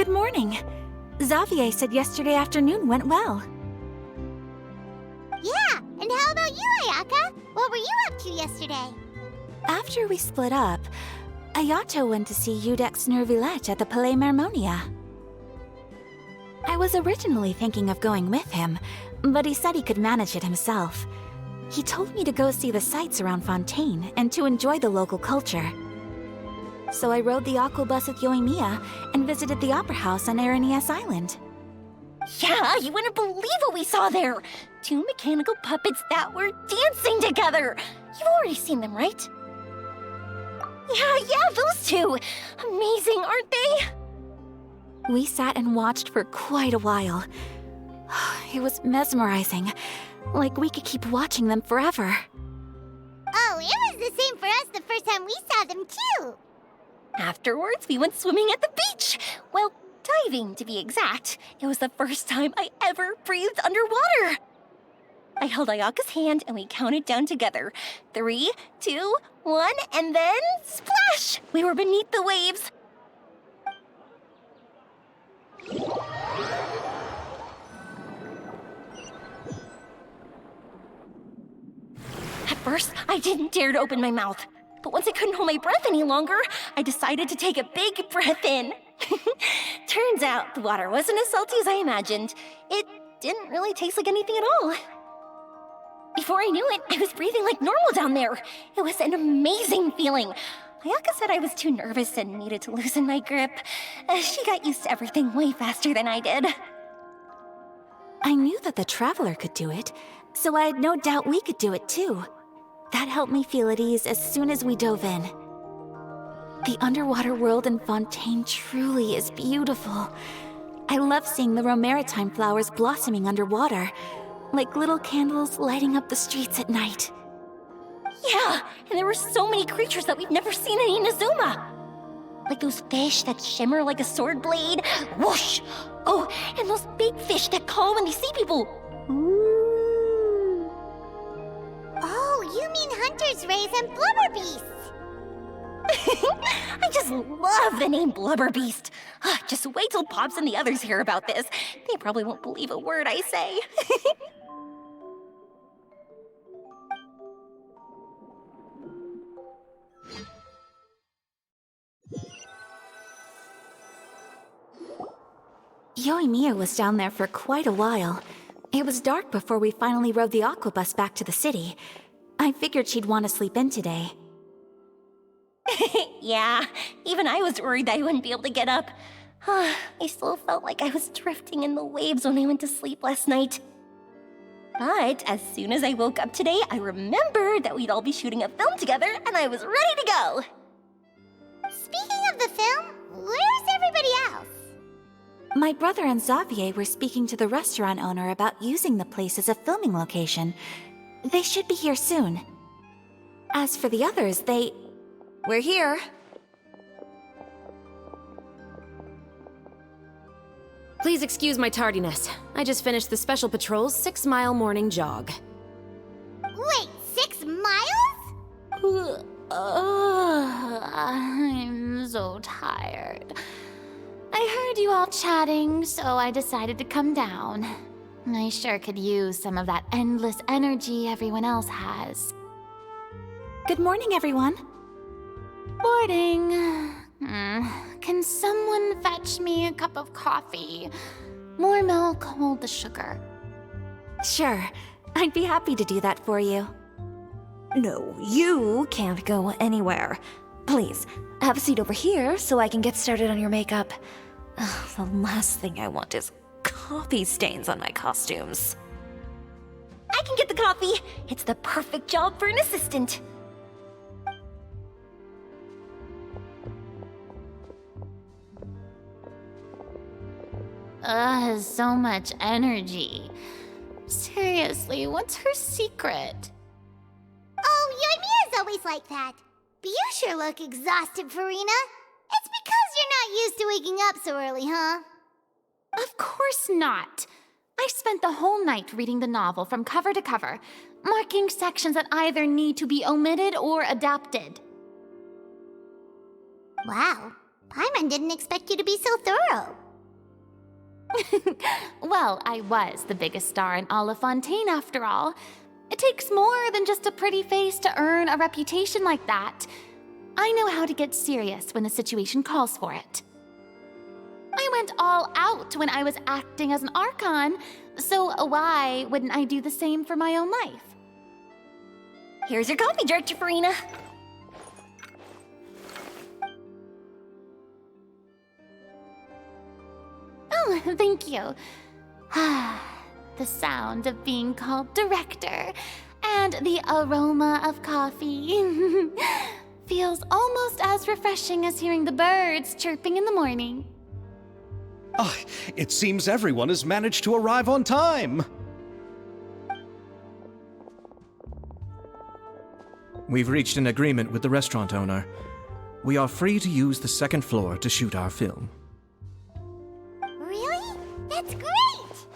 Good morning. Xavier said yesterday afternoon went well. Yeah, and how about you, Ayaka? What were you up to yesterday? After we split up, Ayato went to see Udex Nervillette at the Palais Mermonia. I was originally thinking of going with him, but he said he could manage it himself. He told me to go see the sights around Fontaine and to enjoy the local culture. So I rode the aquabus with Yoimiya and visited the Opera House on Aranias Island. Yeah, you wouldn't believe what we saw there! 2 mechanical puppets that were dancing together! You've already seen them, right? Yeah, those two! Amazing, aren't they? We sat and watched for quite a while. It was mesmerizing, like we could keep watching them forever. Oh, it was the same for us the first time we saw them too! Afterwards, we went swimming at the beach! Well, diving, to be exact. It was the first time I ever breathed underwater! I held Ayaka's hand and we counted down together. 3, 2, 1, and then splash! We were beneath the waves. At first, I didn't dare to open my mouth. But once I couldn't hold my breath any longer, I decided to take a big breath in. Turns out the water wasn't as salty as I imagined. It didn't really taste like anything at all. Before I knew it, I was breathing like normal down there. It was an amazing feeling. Ayaka said I was too nervous and needed to loosen my grip. She got used to everything way faster than I did. I knew that the Traveler could do it, so I had no doubt we could do it too. That helped me feel at ease as soon as we dove in. The underwater world in Fontaine truly is beautiful. I love seeing the romaritime flowers blossoming underwater, like little candles lighting up the streets at night. Yeah, and there were so many creatures that we've never seen in Inazuma. Like those fish that shimmer like a sword blade. Whoosh! Oh, and those big fish that call when they see people. Oh, you mean Hunter's Rays and Blubber Beasts! I just love the name Blubber Beast. Just wait till Pops and the others hear about this. They probably won't believe a word I say. Yoimiya was down there for quite a while. It was dark before we finally rode the aquabus back to the city. I figured she'd want to sleep in today. Yeah, even I was worried that I wouldn't be able to get up. I still felt like I was drifting in the waves when I went to sleep last night. But as soon as I woke up today, I remembered that we'd all be shooting a film together, and I was ready to go. Speaking of the film, where's everybody else? My brother and Xavier were speaking to the restaurant owner about using the place as a filming location. They should be here soon. As for the others, We're here. Please excuse my tardiness. I just finished the Special Patrol's 6-mile morning jog. Wait, 6 miles? I'm so tired. I heard you all chatting, so I decided to come down. I sure could use some of that endless energy everyone else has. Good morning, everyone. Boarding. Can someone fetch me a cup of coffee? More milk, hold the sugar. Sure, I'd be happy to do that for you. No, you can't go anywhere. Please, have a seat over here so I can get started on your makeup. The last thing I want is coffee stains on my costumes. I can get the coffee. It's the perfect job for an assistant. So much energy. Seriously, what's her secret? Oh, Yoimiya's always like that. But you sure look exhausted, Farina. It's because you're not used to waking up so early, huh? Of course not. I spent the whole night reading the novel from cover to cover, marking sections that either need to be omitted or adapted. Wow, Paimon didn't expect you to be so thorough. Well, I was the biggest star in all of Fontaine after all. It takes more than just a pretty face to earn a reputation like that. I know how to get serious when the situation calls for it. I went all out when I was acting as an Archon, so why wouldn't I do the same for my own life? Here's your coffee, Director Farina. Oh, thank you. The sound of being called director and the aroma of coffee feels almost as refreshing as hearing the birds chirping in the morning. Ah, it seems everyone has managed to arrive on time. We've reached an agreement with the restaurant owner. We are free to use the second floor to shoot our film. Really? That's great!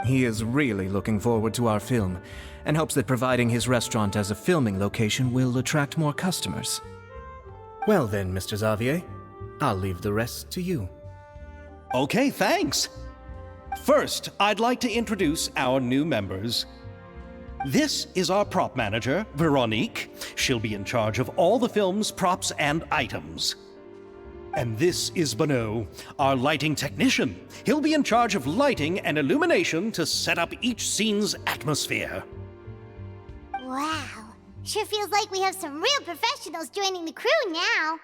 He is really looking forward to our film and hopes that providing his restaurant as a filming location will attract more customers. Well then, Mr. Xavier, I'll leave the rest to you. Okay, thanks. First, I'd like to introduce our new members. This is our prop manager, Veronique. She'll be in charge of all the film's props and items. And this is Bonneau, our lighting technician. He'll be in charge of lighting and illumination to set up each scene's atmosphere. Wow. Sure feels like we have some real professionals joining the crew now.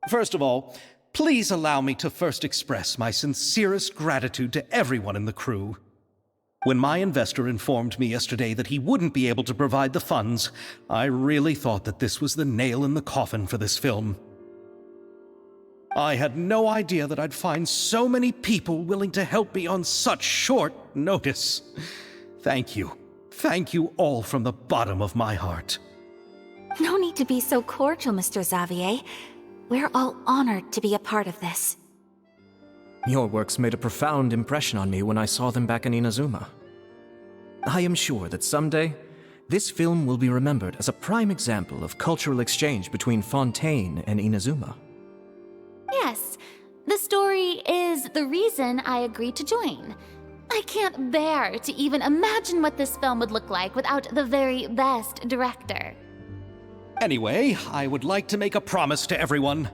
First of all, please allow me to first express my sincerest gratitude to everyone in the crew. When my investor informed me yesterday that he wouldn't be able to provide the funds, I really thought that this was the nail in the coffin for this film. I had no idea that I'd find so many people willing to help me on such short notice. Thank you. Thank you all from the bottom of my heart. No need to be so cordial, Mr. Xavier. We're all honored to be a part of this. Your works made a profound impression on me when I saw them back in Inazuma. I am sure that someday, this film will be remembered as a prime example of cultural exchange between Fontaine and Inazuma. Yes, the story is the reason I agreed to join. I can't bear to even imagine what this film would look like without the very best director. Anyway, I would like to make a promise to everyone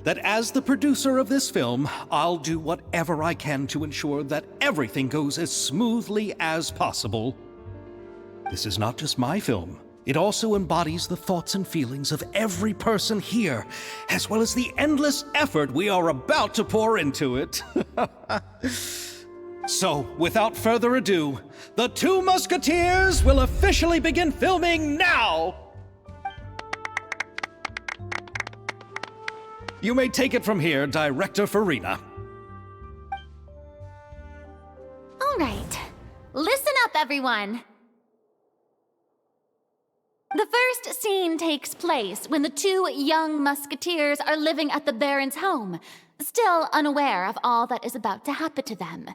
that as the producer of this film, I'll do whatever I can to ensure that everything goes as smoothly as possible. This is not just my film. It also embodies the thoughts and feelings of every person here, as well as the endless effort we are about to pour into it. So, without further ado, the Two Musketeers will officially begin filming now! You may take it from here, Director Farina. All right, listen up, everyone. The first scene takes place when the two young musketeers are living at the Baron's home, still unaware of all that is about to happen to them.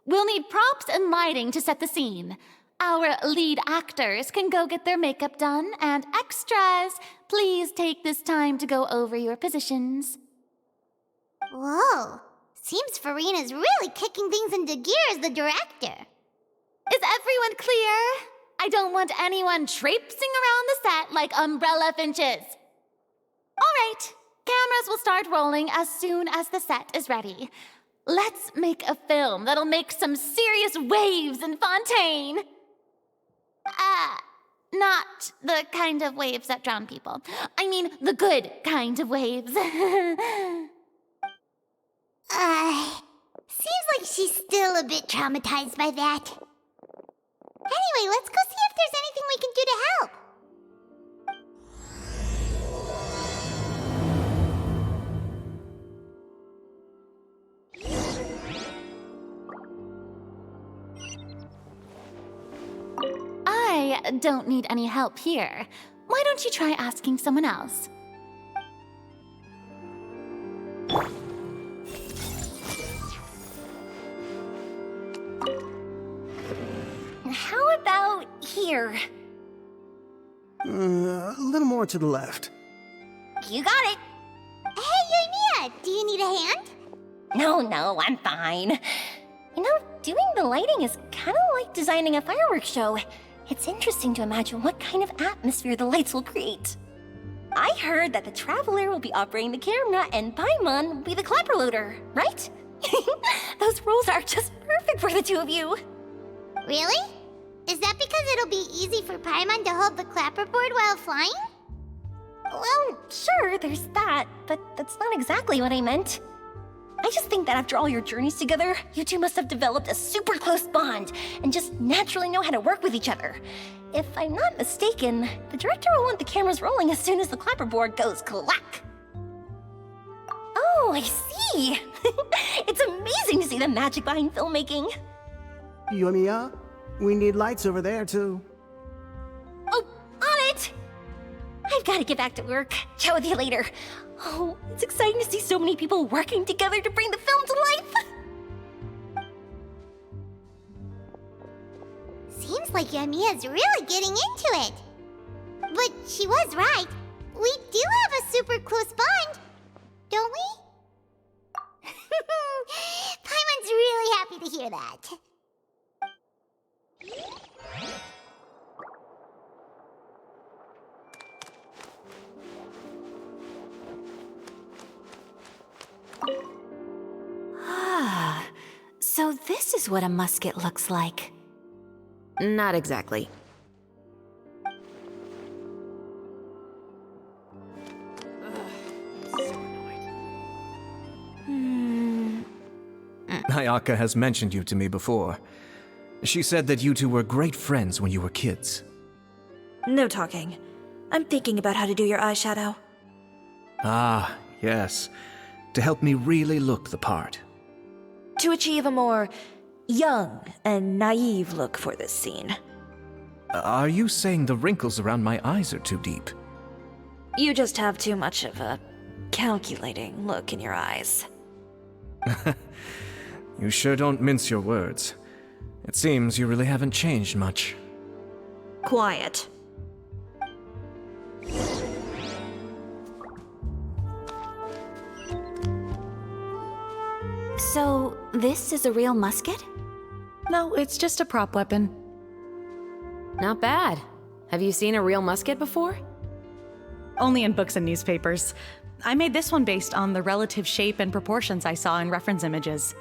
We'll need props and lighting to set the scene. Our lead actors can go get their makeup done, and extras, please take this time to go over your positions. Whoa. Seems Farina's really kicking things into gear as the director. Is everyone clear? I don't want anyone traipsing around the set like umbrella finches. All right, cameras will start rolling as soon as the set is ready. Let's make a film that'll make some serious waves in Fontaine. Not the kind of waves that drown people. I mean, the good kind of waves. Seems like she's still a bit traumatized by that. Anyway, let's go see if there's anything we can do to help. I don't need any help here. Why don't you try asking someone else? How about here? A little more to the left. You got it. Hey, Yoimiya, do you need a hand? No, I'm fine. You know, doing the lighting is kind of like designing a fireworks show. It's interesting to imagine what kind of atmosphere the lights will create. I heard that the Traveler will be operating the camera and Paimon will be the clapper loader, right? Those roles are just perfect for the two of you. Really? Is that because it'll be easy for Paimon to hold the clapperboard while flying? Well, sure, there's that, but that's not exactly what I meant. I just think that after all your journeys together, you two must have developed a super close bond and just naturally know how to work with each other. If I'm not mistaken, the director will want the cameras rolling as soon as the clapperboard goes clack. Oh, I see. It's amazing to see the magic behind filmmaking. Yoimiya, we need lights over there too. Oh, on it! I've got to get back to work. Chat with you later. Oh, it's exciting to see so many people working together to bring the film to life. Seems like Yoimiya's really getting into it. But she was right. We do have a super close bond, don't we? Paimon's really happy to hear that. Ah, so this is what a musket looks like. Not exactly. Ayaka has mentioned you to me before. She said that you two were great friends when you were kids. No talking. I'm thinking about how to do your eyeshadow. Ah, yes. To help me really look the part. To achieve a more young and naive look for this scene. Are you saying the wrinkles around my eyes are too deep? You just have too much of a calculating look in your eyes. You sure don't mince your words. It seems you really haven't changed much. Quiet. So, this is a real musket? No, it's just a prop weapon. Not bad. Have you seen a real musket before? Only in books and newspapers. I made this one based on the relative shape and proportions I saw in reference images.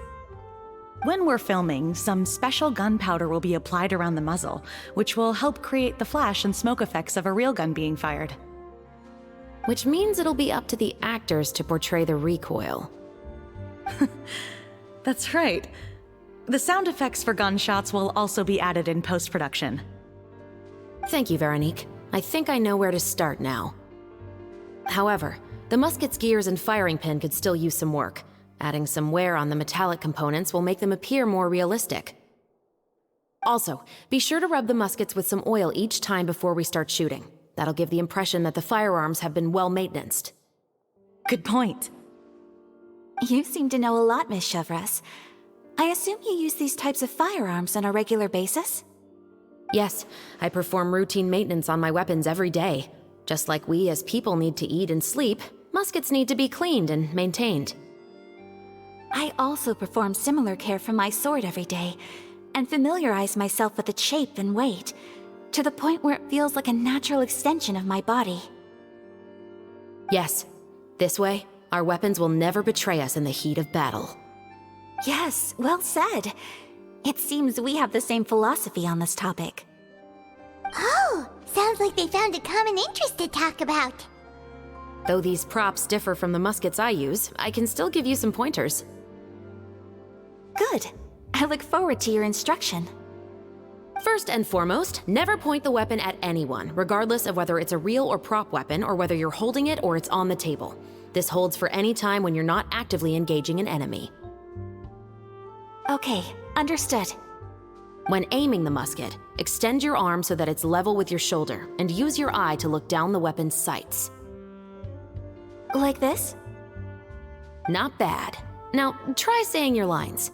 When we're filming, some special gunpowder will be applied around the muzzle, which will help create the flash and smoke effects of a real gun being fired. Which means it'll be up to the actors to portray the recoil. That's right. The sound effects for gunshots will also be added in post-production. Thank you, Veronique. I think I know where to start now. However, the musket's gears and firing pin could still use some work. Adding some wear on the metallic components will make them appear more realistic. Also, be sure to rub the muskets with some oil each time before we start shooting. That'll give the impression that the firearms have been well maintained. Good point. You seem to know a lot, Miss Chevreuse. I assume you use these types of firearms on a regular basis? Yes, I perform routine maintenance on my weapons every day. Just like we as people need to eat and sleep, muskets need to be cleaned and maintained. I also perform similar care for my sword every day, and familiarize myself with its shape and weight, to the point where it feels like a natural extension of my body. Yes, this way, our weapons will never betray us in the heat of battle. Yes, well said. It seems we have the same philosophy on this topic. Oh, sounds like they found a common interest to talk about. Though these props differ from the muskets I use, I can still give you some pointers. Good. I look forward to your instruction. First and foremost, never point the weapon at anyone, regardless of whether it's a real or prop weapon or whether you're holding it or it's on the table. This holds for any time when you're not actively engaging an enemy. Okay, understood. When aiming the musket, extend your arm so that it's level with your shoulder, and use your eye to look down the weapon's sights. Like this? Not bad. Now, try saying your lines.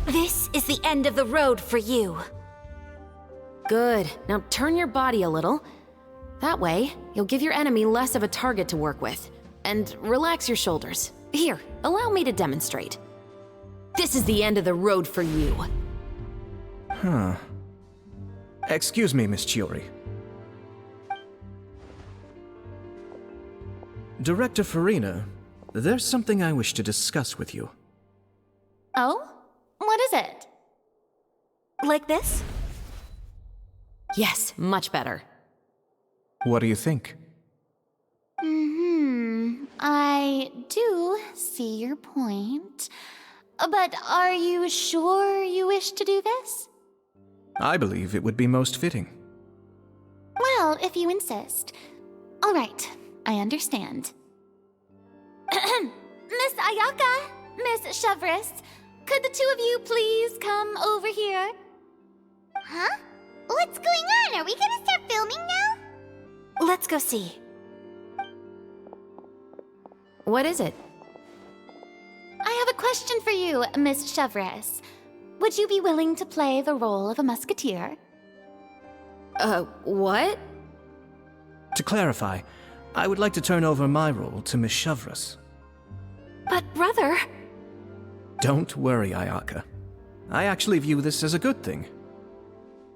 This is the end of the road for you. Good. Now turn your body a little. That way, you'll give your enemy less of a target to work with. And relax your shoulders. Here, allow me to demonstrate. This is the end of the road for you. Huh. Excuse me, Miss Chiori. Director Farina, there's something I wish to discuss with you. Oh? What is it? Like this? Yes, much better. What do you think? I do see your point. But are you sure you wish to do this? I believe it would be most fitting. Well, if you insist. All right, I understand. Miss Ayaka, Miss Chevreuse, could the two of you please come over here? Huh? What's going on? Are we gonna start filming now? Let's go see. What is it? I have a question for you, Miss Chevreuse. Would you be willing to play the role of a musketeer? What? To clarify, I would like to turn over my role to Miss Chevreuse. But brother... Don't worry, Ayaka. I actually view this as a good thing.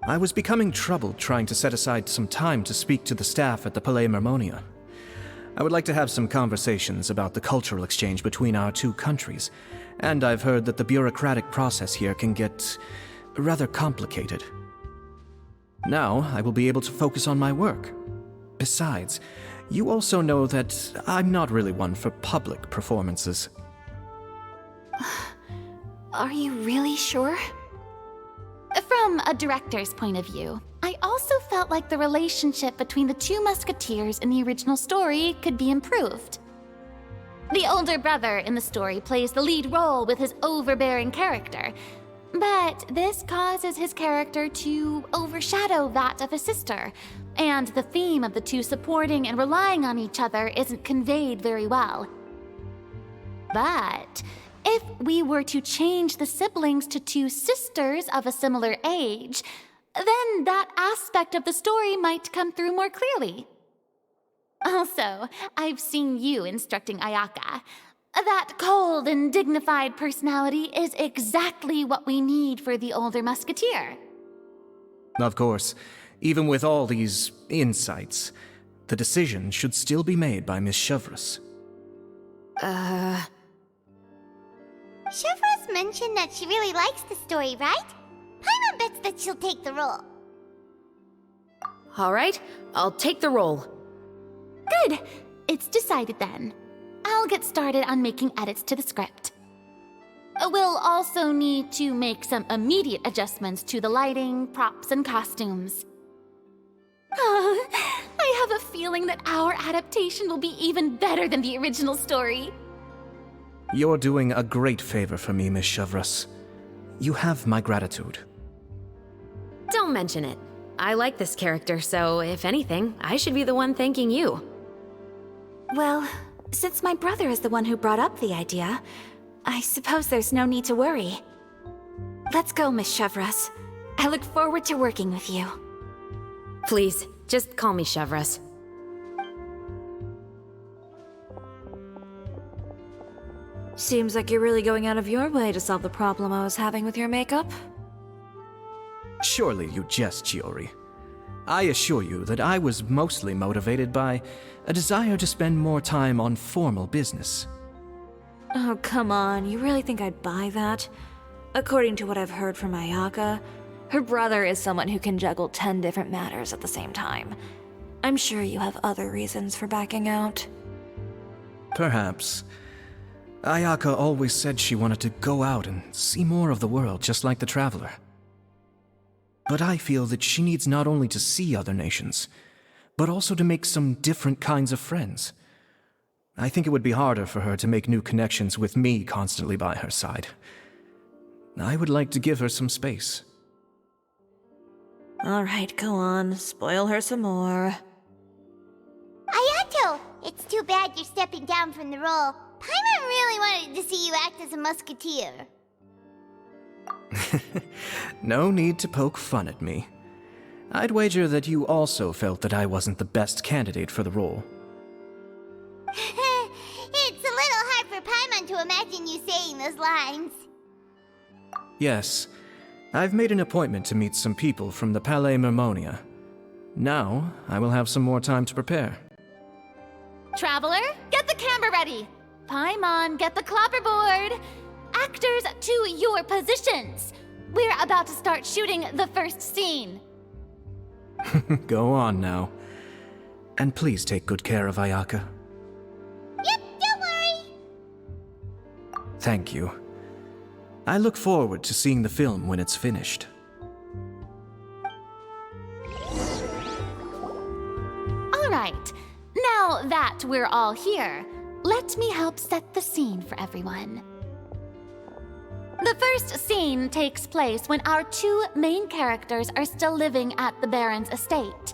I was becoming troubled trying to set aside some time to speak to the staff at the Palais Mermonia. I would like to have some conversations about the cultural exchange between our two countries, and I've heard that the bureaucratic process here can get rather complicated. Now, I will be able to focus on my work. Besides, you also know that I'm not really one for public performances. Are you really sure? From a director's point of view, I also felt like the relationship between the two musketeers in the original story could be improved. The older brother in the story plays the lead role with his overbearing character, but this causes his character to overshadow that of his sister, and the theme of the two supporting and relying on each other isn't conveyed very well. But if we were to change the siblings to two sisters of a similar age, then that aspect of the story might come through more clearly. Also, I've seen you instructing Ayaka. That cold and dignified personality is exactly what we need for the older musketeer. Of course, even with all these insights, the decision should still be made by Miss Chevreuse. Chevreuse mentioned that she really likes the story, right? Paimon bets that she'll take the role. All right, I'll take the role. Good. It's decided then. I'll get started on making edits to the script. We'll also need to make some immediate adjustments to the lighting, props, and costumes. I have a feeling that our adaptation will be even better than the original story. You're doing a great favor for me, Miss Chevreuse. You have my gratitude. Don't mention it. I like this character, so if anything, I should be the one thanking you. Well, since my brother is the one who brought up the idea, I suppose there's no need to worry. Let's go, Miss Chevreuse. I look forward to working with you. Please, just call me Chevreuse. Seems like you're really going out of your way to solve the problem I was having with your makeup. Surely you jest, Chiori. I assure you that I was mostly motivated by a desire to spend more time on formal business. Oh, come on. You really think I'd buy that? According to what I've heard from Ayaka, her brother is someone who can juggle 10 different matters at the same time. I'm sure you have other reasons for backing out. Perhaps. Ayaka always said she wanted to go out and see more of the world just like the traveler. But I feel that she needs not only to see other nations, but also to make some different kinds of friends. I think it would be harder for her to make new connections with me constantly by her side. I would like to give her some space. All right, go on. Spoil her some more. Ayato, it's too bad you're stepping down from the role. Paimon really wanted to see you act as a musketeer. No need to poke fun at me. I'd wager that you also felt that I wasn't the best candidate for the role. meant to imagine you saying those lines. Yes, I've made an appointment to meet some people from the Palais Mermonia. Now, I will have some more time to prepare. Traveler, get the camera ready. Paimon, get the clapperboard. Actors, to your positions. We're about to start shooting the first scene. Go on now. And please take good care of Ayaka. Yep, don't worry. Thank you. I look forward to seeing the film when it's finished. All right. Now that we're all here, let me help set the scene for everyone. The first scene takes place when our two main characters are still living at the Baron's estate.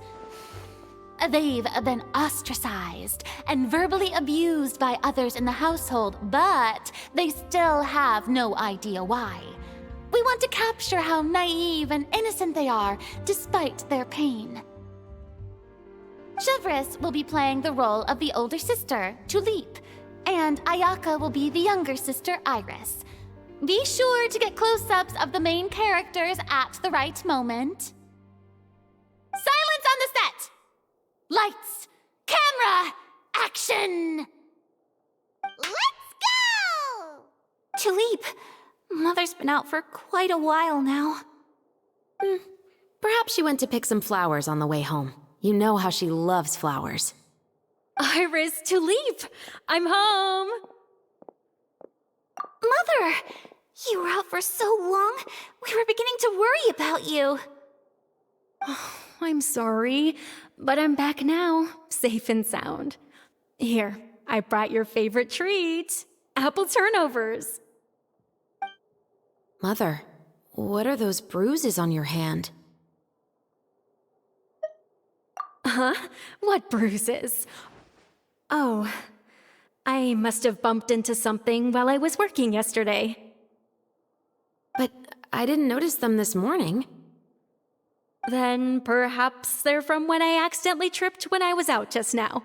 They've been ostracized and verbally abused by others in the household, but they still have no idea why. We want to capture how naive and innocent they are despite their pain. Chevreuse will be playing the role of the older sister, Tulipe, and Ayaka will be the younger sister, Iris. Be sure to get close-ups of the main characters at the right moment. Silence on the set! Lights, camera, action! Let's go! Tulipe, Mother's been out for quite a while now. Perhaps she went to pick some flowers on the way home. You know how she loves flowers. Iris, Tulipe, I'm home. Mother! You were out for so long, we were beginning to worry about you. I'm sorry, but I'm back now, safe and sound. Here, I brought your favorite treat, apple turnovers. Mother, what are those bruises on your hand? Huh? What bruises? Oh, I must have bumped into something while I was working yesterday. But I didn't notice them this morning. Then perhaps they're from when I accidentally tripped when I was out just now.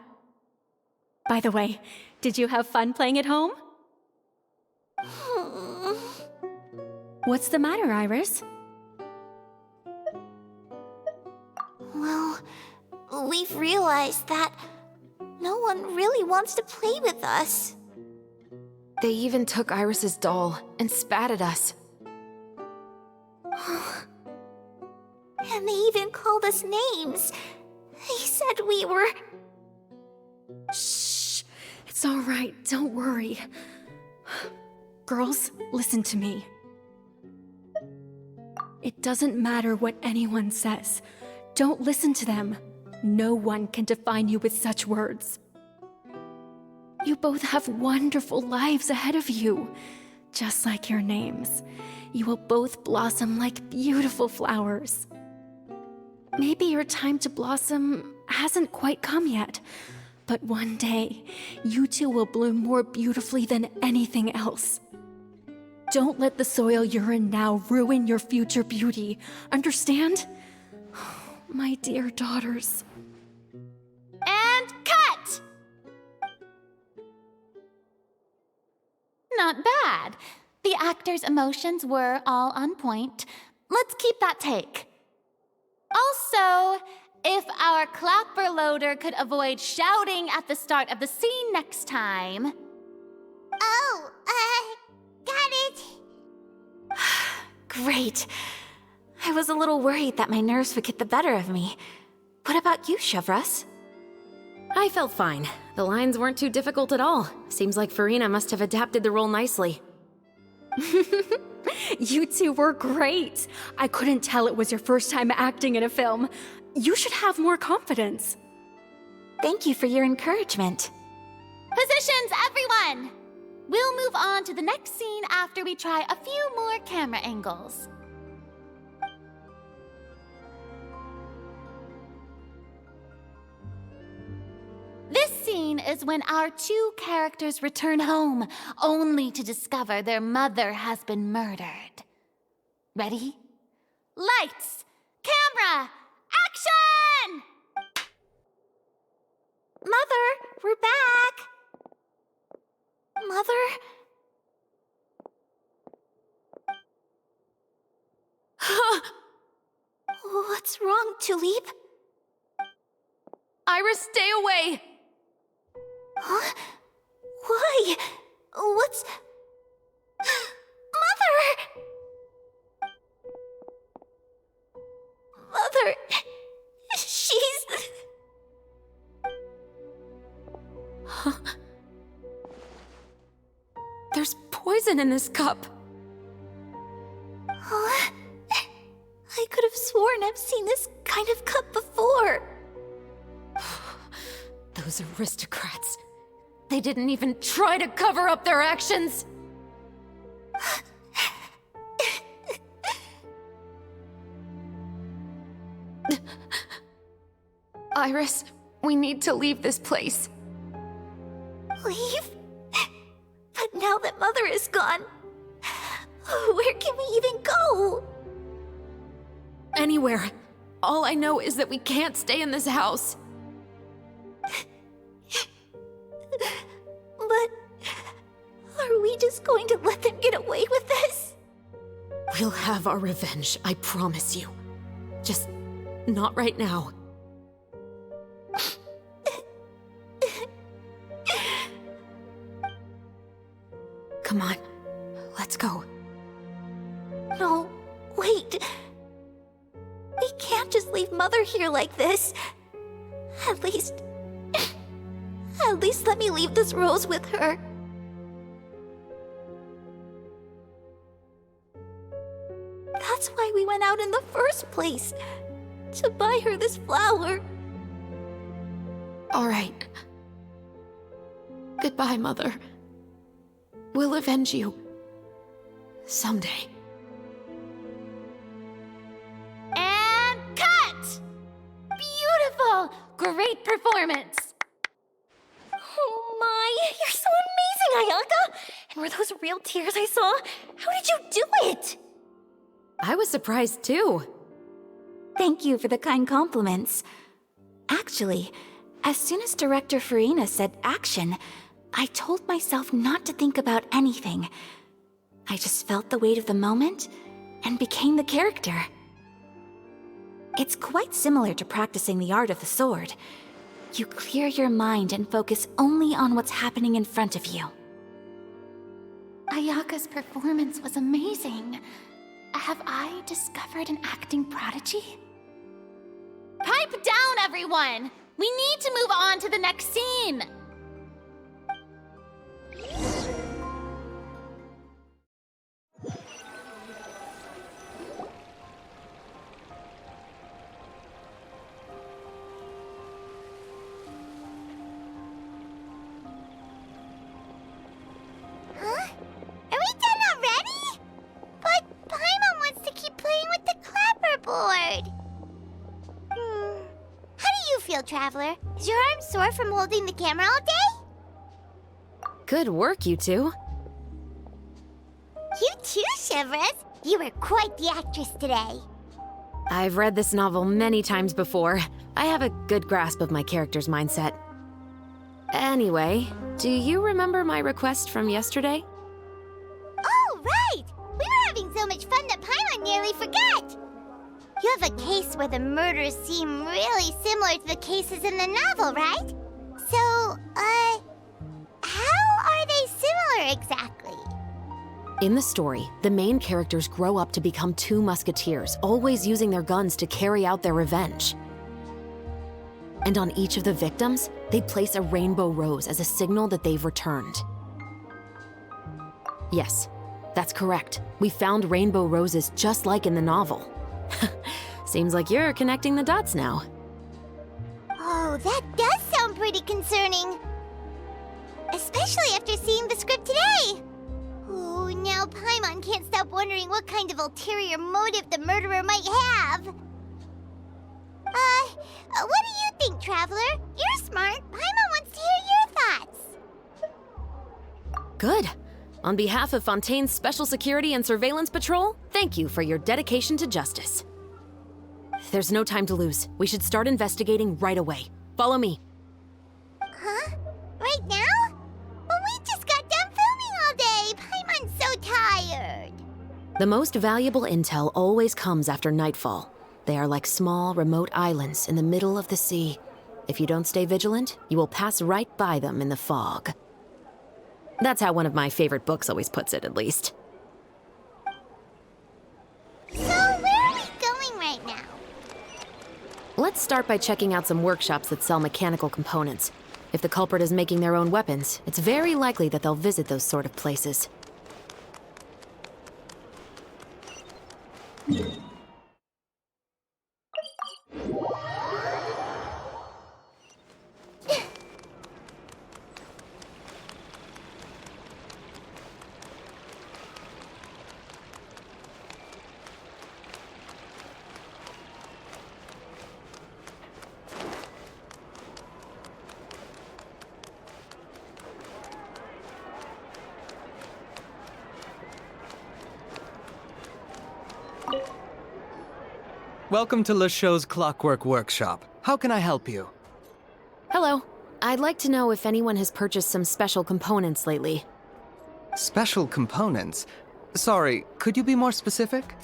By the way, did you have fun playing at home? What's the matter, Iris? Well, we've realized that no one really wants to play with us. They even took Iris's doll and spat at us. And they even called us names. They said we were... Shh! It's all right, don't worry. Girls, listen to me. It doesn't matter what anyone says. Don't listen to them. No one can define you with such words. You both have wonderful lives ahead of you. Just like your names. You will both blossom like beautiful flowers. Maybe your time to blossom hasn't quite come yet, but one day, you two will bloom more beautifully than anything else. Don't let the soil you're in now ruin your future beauty, understand? My dear daughters. And cut! Not bad. The actors' emotions were all on point. Let's keep that take. Also, if our clapper loader could avoid shouting at the start of the scene next time. Oh, got it. Great. I was a little worried that my nerves would get the better of me. What about you, Chevreuse? I felt fine. The lines weren't too difficult at all. Seems like Farina must have adapted the role nicely. You two were great. I couldn't tell it was your first time acting in a film. You should have more confidence. Thank you for your encouragement. Positions, everyone! We'll move on to the next scene after we try a few more camera angles. This scene is when our two characters return home, only to discover their mother has been murdered. Ready? Lights! Camera! Action! Mother, we're back! Mother, What's wrong, Tulip? Iris, stay away! Huh? Why? What's... Mother! Mother... She's... There's poison in this cup. Huh? I could have sworn I've seen this kind of cup before. Those aristocrats. They didn't even try to cover up their actions. Iris, we need to leave this place. Leave? But now that Mother is gone, where can we even go? Anywhere. All I know is that we can't stay in this house. But are we just going to let them get away with this? We'll have our revenge, I promise you. Just not right now. Come on, let's go. No, wait. We can't just leave Mother here like this. At least let me leave this rose with her. That's why we went out in the first place. To buy her this flower. All right. Goodbye, Mother. We'll avenge you. Someday. And cut! Beautiful! Great performance! Oh my, you're so amazing, Ayaka! And were those real tears I saw? How did you do it? I was surprised too. Thank you for the kind compliments. Actually, as soon as Director Farina said action, I told myself not to think about anything. I just felt the weight of the moment and became the character. It's quite similar to practicing the art of the sword. You clear your mind and focus only on what's happening in front of you. Ayaka's performance was amazing. Have I discovered an acting prodigy? Pipe down, everyone! We need to move on to the next scene! Huh? Are we done already? But Paimon wants to keep playing with the clapperboard. How do you feel, Traveler? Is your arm sore from holding the camera all day? Good work, you two. You too, Chevreuse. You were quite the actress today. I've read this novel many times before. I have a good grasp of my character's mindset. Anyway, do you remember my request from yesterday? Oh, right! We were having so much fun that Paimon nearly forgot! You have a case where the murders seem really similar to the cases in the novel, right? So, how are they similar exactly? In the story, the main characters grow up to become two musketeers, always using their guns to carry out their revenge. And on each of the victims, they place a rainbow rose as a signal that they've returned. Yes, that's correct. We found rainbow roses just like in the novel. Seems like you're connecting the dots now. Oh, that does sound pretty concerning. Especially after seeing the script today. Oh, now Paimon can't stop wondering what kind of ulterior motive the murderer might have. What do you think, Traveler? You're smart. Paimon wants to hear your thoughts. Good. On behalf of Fontaine's Special Security and Surveillance Patrol, thank you for your dedication to justice. There's no time to lose. We should start investigating right away. Follow me. Huh? Right now? Well, we just got done filming all day. Paimon's so tired. The most valuable intel always comes after nightfall. They are like small, remote islands in the middle of the sea. If you don't stay vigilant, you will pass right by them in the fog. That's how one of my favorite books always puts it, at least. So, where are we going right now? Let's start by checking out some workshops that sell mechanical components. If the culprit is making their own weapons, it's very likely that they'll visit those sort of places. Welcome to Le Show's Clockwork Workshop. How can I help you? Hello. I'd like to know if anyone has purchased some special components lately. Special components? Sorry, could you be more specific?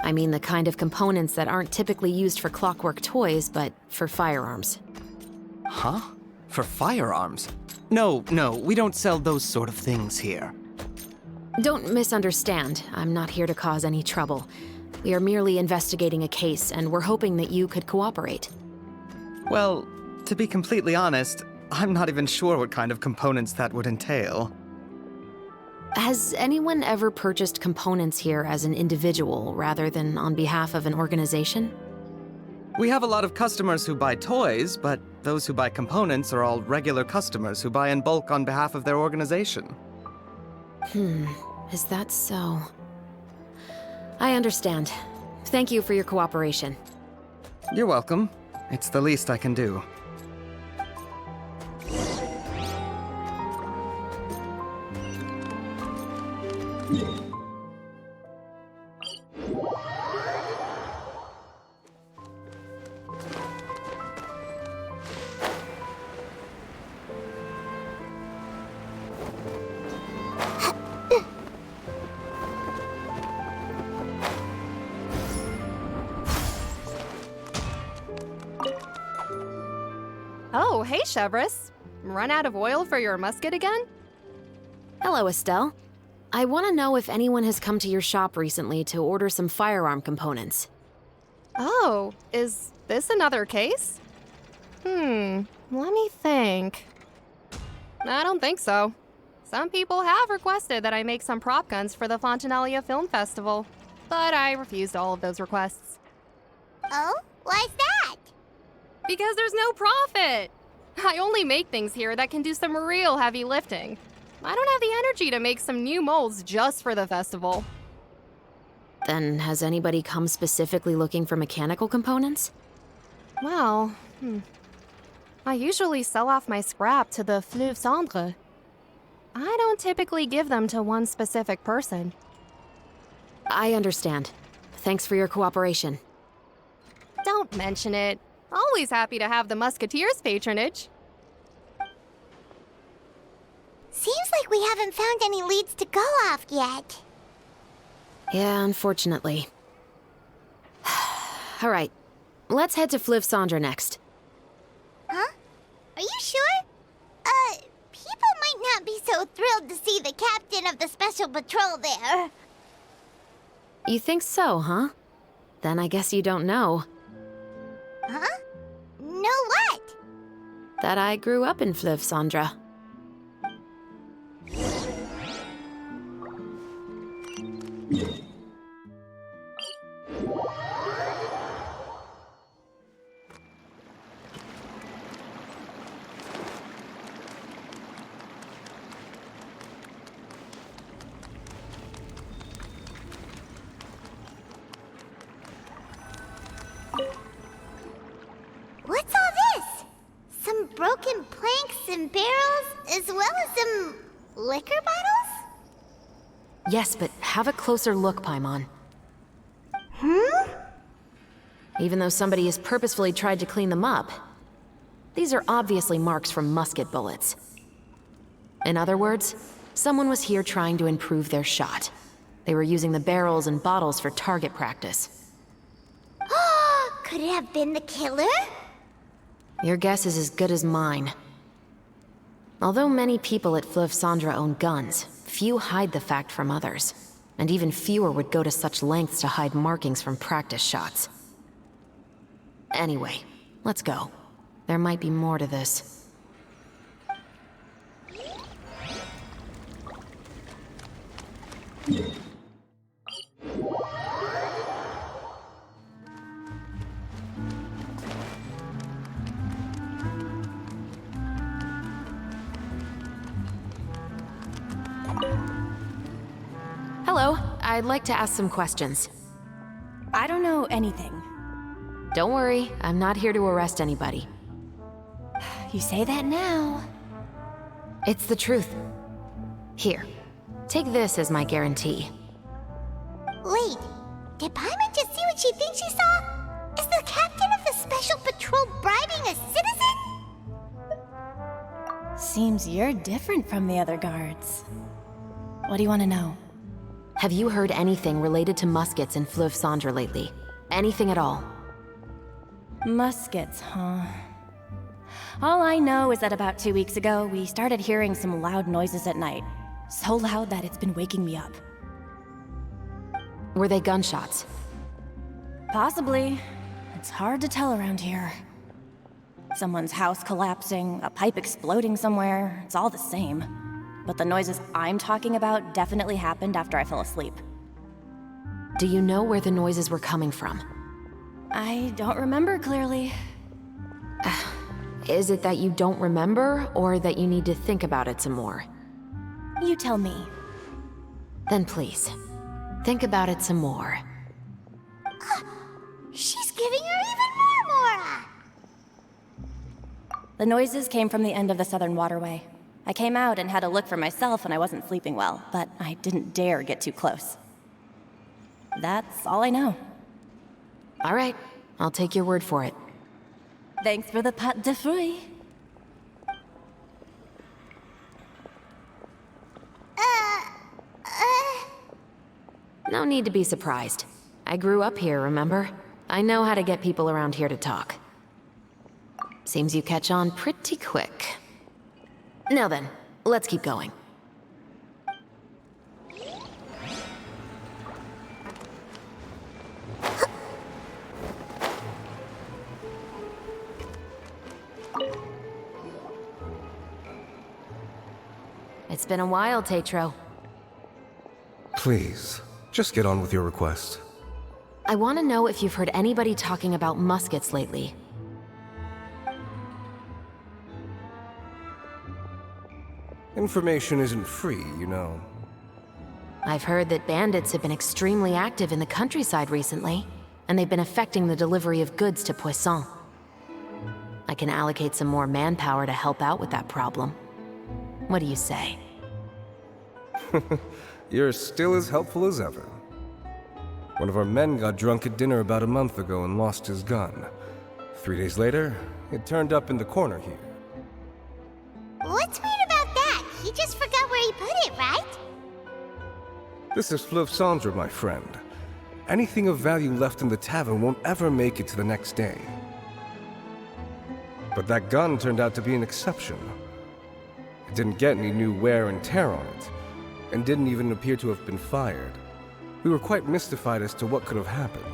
I mean the kind of components that aren't typically used for clockwork toys, but for firearms. Huh? For firearms? No, we don't sell those sort of things here. Don't misunderstand. I'm not here to cause any trouble. We are merely investigating a case, and we're hoping that you could cooperate. Well, to be completely honest, I'm not even sure what kind of components that would entail. Has anyone ever purchased components here as an individual rather than on behalf of an organization? We have a lot of customers who buy toys, but those who buy components are all regular customers who buy in bulk on behalf of their organization. Is that so? I understand. Thank you for your cooperation. You're welcome. It's the least I can do. Oh, hey, Chevreuse. Run out of oil for your musket again? Hello, Estelle. I want to know if anyone has come to your shop recently to order some firearm components. Oh, is this another case? Let me think. I don't think so. Some people have requested that I make some prop guns for the Fontanalia Film Festival, but I refused all of those requests. Oh? Why's that? Because there's no profit! I only make things here that can do some real heavy lifting. I don't have the energy to make some new molds just for the festival. Then has anybody come specifically looking for mechanical components? Well, I usually sell off my scrap to the Fleuve Cendre. I don't typically give them to one specific person. I understand. Thanks for your cooperation. Don't mention it. Always happy to have the Musketeers' patronage. Seems like we haven't found any leads to go off yet. Yeah, unfortunately. All right, let's head to Fleuve Cendre next. Huh? Are you sure? People might not be so thrilled to see the captain of the special patrol there. You think so, huh? Then I guess you don't know. Huh? Know what? That I grew up in Fleuve Cendre. What's all this? Some broken planks and barrels, as well as some liquor bottles? Yes, but have a closer look, Paimon. Even though somebody has purposefully tried to clean them up, these are obviously marks from musket bullets. In other words, someone was here trying to improve their shot. They were using the barrels and bottles for target practice. Could it have been the killer? Your guess is as good as mine. Although many people at Fleuve Cendre own guns, few hide the fact from others. And even fewer would go to such lengths to hide markings from practice shots. Anyway, let's go. There might be more to this. Hello, I'd like to ask some questions. I don't know anything. Don't worry, I'm not here to arrest anybody. You say that now. It's the truth. Here, take this as my guarantee. Wait, did Paimon just see what she thinks she saw? Is the captain of the Special Patrol bribing a citizen? Seems you're different from the other guards. What do you want to know? Have you heard anything related to muskets in Fleuve Cendre lately? Anything at all? Muskets, huh? All I know is that about 2 weeks ago, we started hearing some loud noises at night. So loud that it's been waking me up. Were they gunshots? Possibly. It's hard to tell around here. Someone's house collapsing, a pipe exploding somewhere, it's all the same. But the noises I'm talking about definitely happened after I fell asleep. Do you know where the noises were coming from? I don't remember clearly. Is it that you don't remember, or that you need to think about it some more? You tell me. Then please, think about it some more. She's giving her even more Mora! The noises came from the end of the Southern Waterway. I came out and had a look for myself when I wasn't sleeping well, but I didn't dare get too close. That's all I know. All right, I'll take your word for it. Thanks for the pâte de fruits. No need to be surprised. I grew up here, remember? I know how to get people around here to talk. Seems you catch on pretty quick. Now then, let's keep going. It's been a while, Tetro. Please, just get on with your request. I want to know if you've heard anybody talking about muskets lately. Information isn't free, you know. I've heard that bandits have been extremely active in the countryside recently, and they've been affecting the delivery of goods to Poisson. I can allocate some more manpower to help out with that problem. What do you say? You're still as helpful as ever. One of our men got drunk at dinner about a month ago and lost his gun. 3 days later, it turned up in the corner here. What's weird about that? He just forgot where he put it, right? This is Fleuve Cendre, my friend. Anything of value left in the tavern won't ever make it to the next day. But that gun turned out to be an exception. It didn't get any new wear and tear on it, and didn't even appear to have been fired. We were quite mystified as to what could have happened.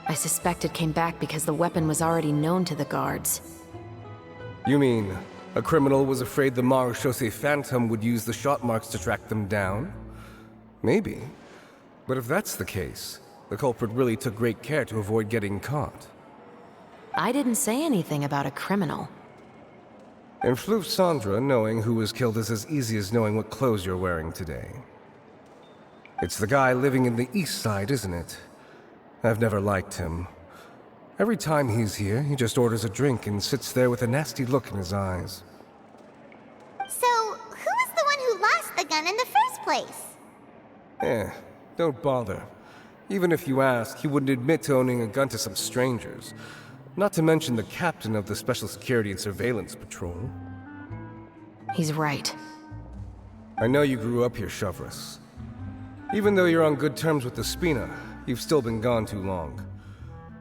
I suspect it came back because the weapon was already known to the guards. You mean, a criminal was afraid the Marechaussee Phantom would use the shot marks to track them down? Maybe. But if that's the case, the culprit really took great care to avoid getting caught. I didn't say anything about a criminal. In Fleuve Cendre, knowing who was killed is as easy as knowing what clothes you're wearing today. It's the guy living in the east side, isn't it? I've never liked him. Every time he's here, he just orders a drink and sits there with a nasty look in his eyes. So, who was the one who lost the gun in the first place? Don't bother. Even if you ask, he wouldn't admit to owning a gun to some strangers. Not to mention the captain of the Special Security and Surveillance Patrol. He's right. I know you grew up here, Chevreuse. Even though you're on good terms with the Spina, you've still been gone too long.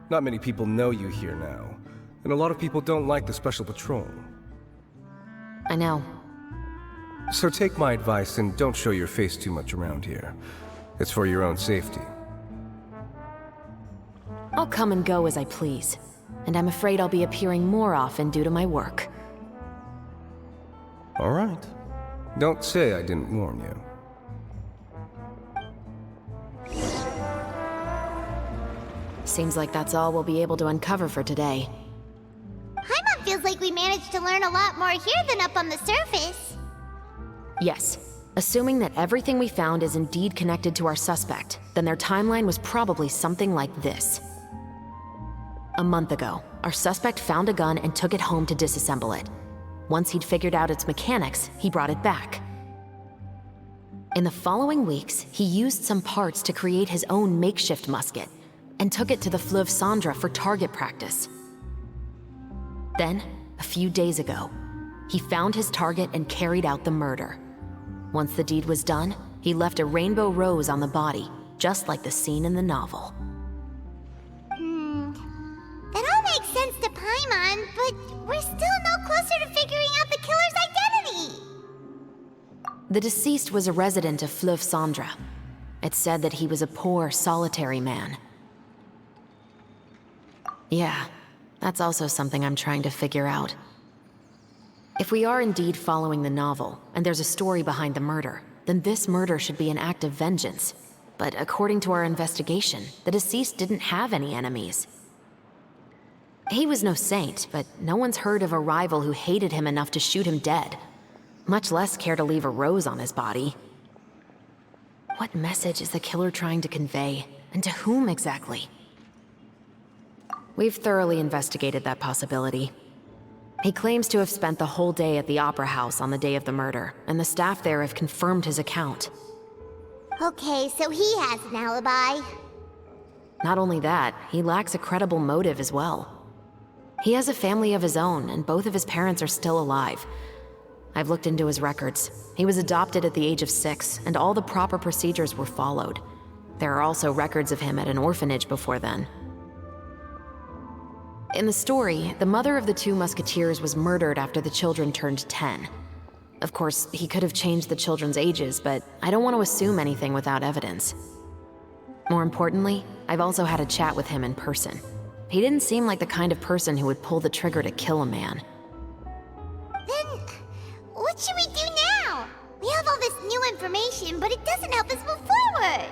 Not many people know you here now, and a lot of people don't like the Special Patrol. I know. So take my advice and don't show your face too much around here. It's for your own safety. I'll come and go as I please, and I'm afraid I'll be appearing more often due to my work. All right. Don't say I didn't warn you. Seems like that's all we'll be able to uncover for today. Paimon feels like we managed to learn a lot more here than up on the surface. Yes. Assuming that everything we found is indeed connected to our suspect, then their timeline was probably something like this. A month ago, our suspect found a gun and took it home to disassemble it. Once he'd figured out its mechanics, he brought it back. In the following weeks, he used some parts to create his own makeshift musket and took it to the Fleuve Cendre for target practice. Then, a few days ago, he found his target and carried out the murder. Once the deed was done, he left a rainbow rose on the body, just like the scene in the novel. That all makes sense to Paimon, but we're still no closer to figuring out the killer's identity. The deceased was a resident of Fleuve Cendre. It's said that he was a poor, solitary man. Yeah, that's also something I'm trying to figure out. If we are indeed following the novel, and there's a story behind the murder, then this murder should be an act of vengeance. But according to our investigation, the deceased didn't have any enemies. He was no saint, but no one's heard of a rival who hated him enough to shoot him dead, much less care to leave a rose on his body. What message is the killer trying to convey, and to whom exactly? We've thoroughly investigated that possibility. He claims to have spent the whole day at the Opera House on the day of the murder, and the staff there have confirmed his account. Okay, so he has an alibi. Not only that, he lacks a credible motive as well. He has a family of his own, and both of his parents are still alive. I've looked into his records. He was adopted at the age of 6, and all the proper procedures were followed. There are also records of him at an orphanage before then. In the story, the mother of the 2 musketeers was murdered after the children turned 10. Of course, he could have changed the children's ages, but I don't want to assume anything without evidence. More importantly, I've also had a chat with him in person. He didn't seem like the kind of person who would pull the trigger to kill a man. Then, what should we do now? We have all this new information, but it doesn't help us move forward.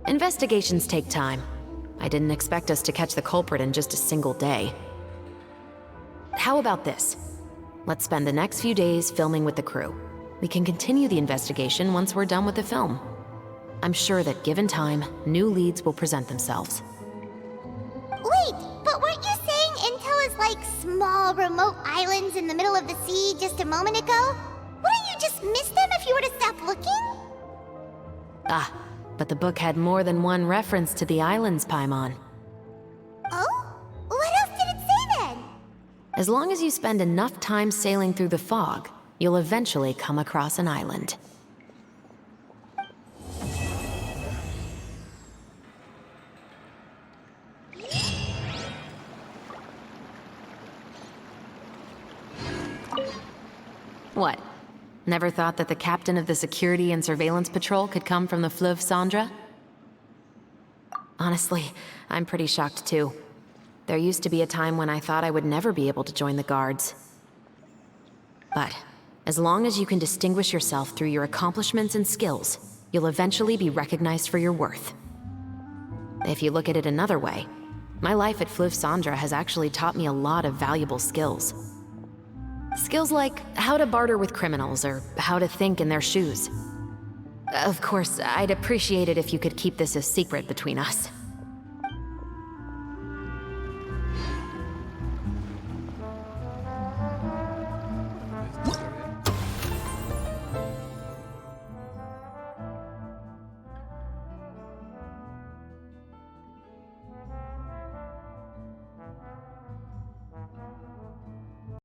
Investigations take time. I didn't expect us to catch the culprit in just a single day. How about this? Let's spend the next few days filming with the crew. We can continue the investigation once we're done with the film. I'm sure that given time, new leads will present themselves. Wait, but weren't you saying Intel is like small, remote islands in the middle of the sea just a moment ago? Wouldn't you just miss them if you were to stop looking? Ah, but the book had more than one reference to the islands, Paimon. Oh? What else did it say then? As long as you spend enough time sailing through the fog, you'll eventually come across an island. What? Never thought that the captain of the security and surveillance patrol could come from the Fleuve Cendre? Honestly, I'm pretty shocked too. There used to be a time when I thought I would never be able to join the guards. But as long as you can distinguish yourself through your accomplishments and skills, you'll eventually be recognized for your worth. If you look at it another way, my life at Fleuve Cendre has actually taught me a lot of valuable skills. Skills like how to barter with criminals or how to think in their shoes. Of course, I'd appreciate it if you could keep this a secret between us.